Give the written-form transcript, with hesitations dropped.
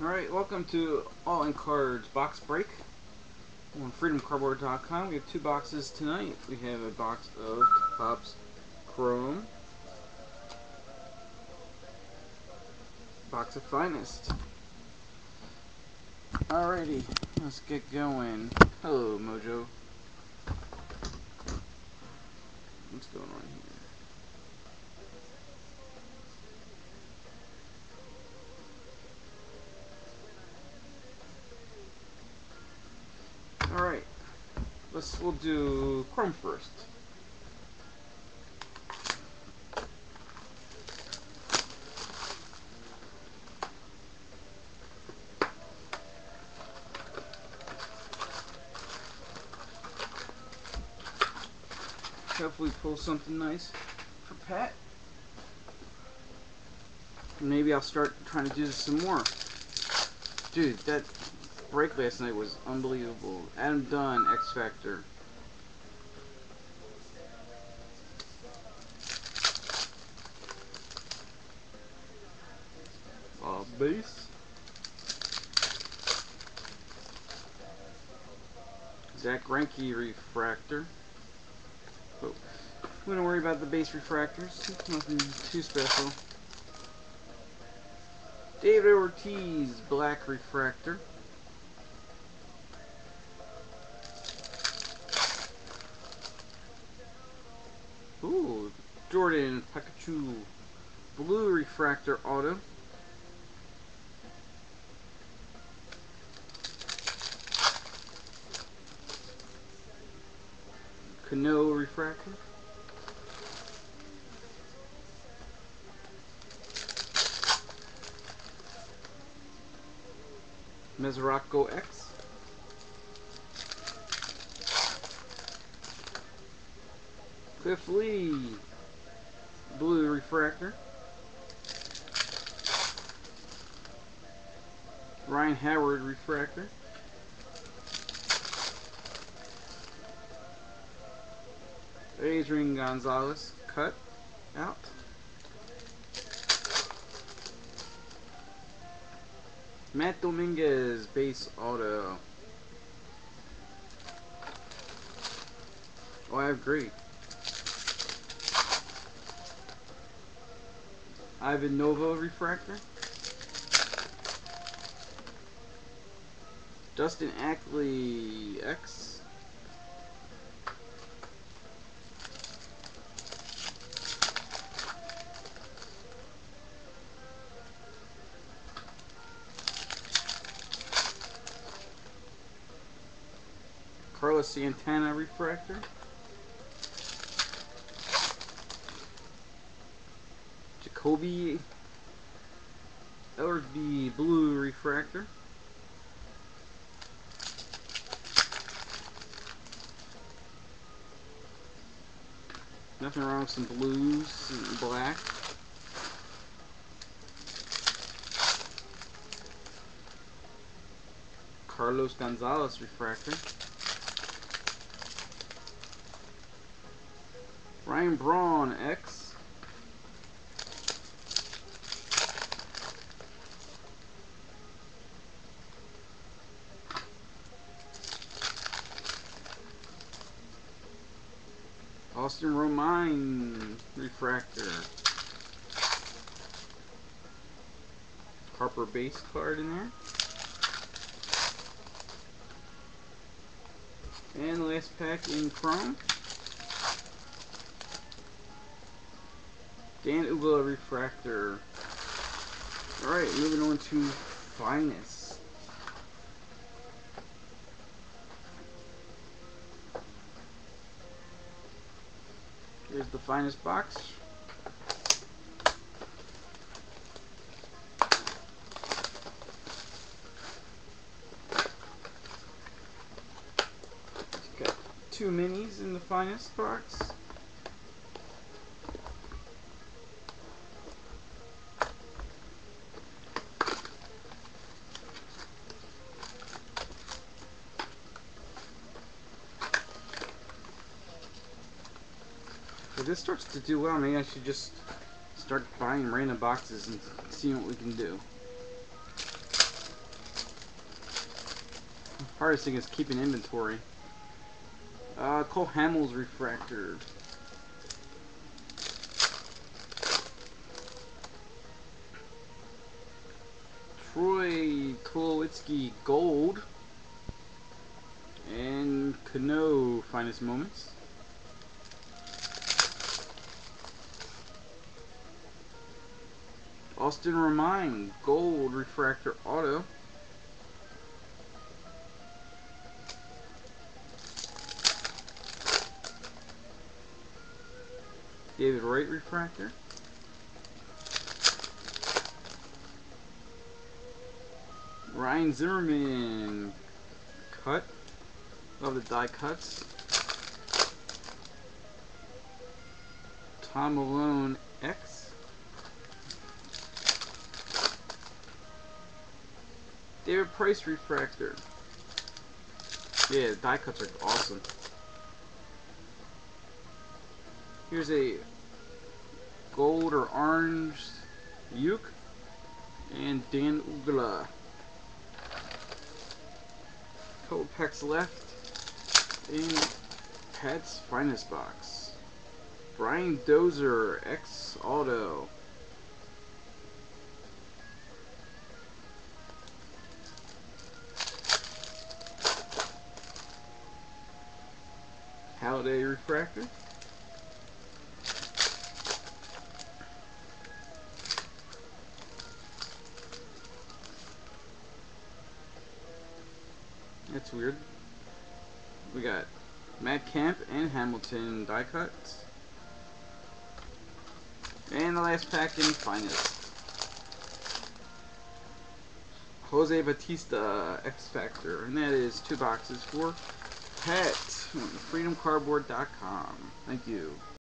Alright, welcome to All In Cards Box Break on freedomcardboard.com. We have two boxes tonight. We have a box of Topps Chrome, box of Finest. Alrighty, let's get going. Hello, Mojo. What's going on here? Alright, we'll do Chrome first. Hopefully pull something nice for Pat. Maybe I'll start trying to do this some more. Dude, that break last night was unbelievable. Adam Dunn, X Factor. Base. Zach Greinke refractor. Oh, we don't worry about the base refractors. Nothing too special. David Ortiz, black refractor. Ooh, Jordan Pikachu, blue refractor auto. Cano refractor. Mesoraco X. Cliff Lee, blue refractor. Ryan Howard refractor. Adrian Gonzalez cut out. Matt Dominguez base auto. Oh, I agree. Ivan Nova refractor. Dustin Ackley X. Carlos Santana refractor. Jacoby Ellerby blue refractor. Nothing wrong with some blues and black. Carlos Gonzalez refractor. Ryan Braun X. Austin Romine refractor. Harper base card in there. And the last pack in Chrome. Dan Uggla refractor. Alright, moving on to Finest. Here's the Finest box. Got two minis in the Finest box. If this starts to do well, maybe I should just start buying random boxes and seeing what we can do. hardest thing is keeping inventory. Cole Hamill's refractor. Troy Tulowitzki gold. And Cano finest moments. Austin Romine gold refractor auto. David Wright refractor. Ryan Zimmerman cut. Love the die cuts. Tom Malone X. David Price refractor. Yeah, the die cuts are awesome. Here's a gold or orange Uke and Dan Ugla. Couple packs left in Pat's finest box. Brian Dozier X Auto. Holiday refractor. That's weird. We got Matt Kemp and Hamilton die cuts. And the last pack in finest. Jose Batista X Factor. And that is 2 boxes for Pat on freedomcardboard.com. Thank you.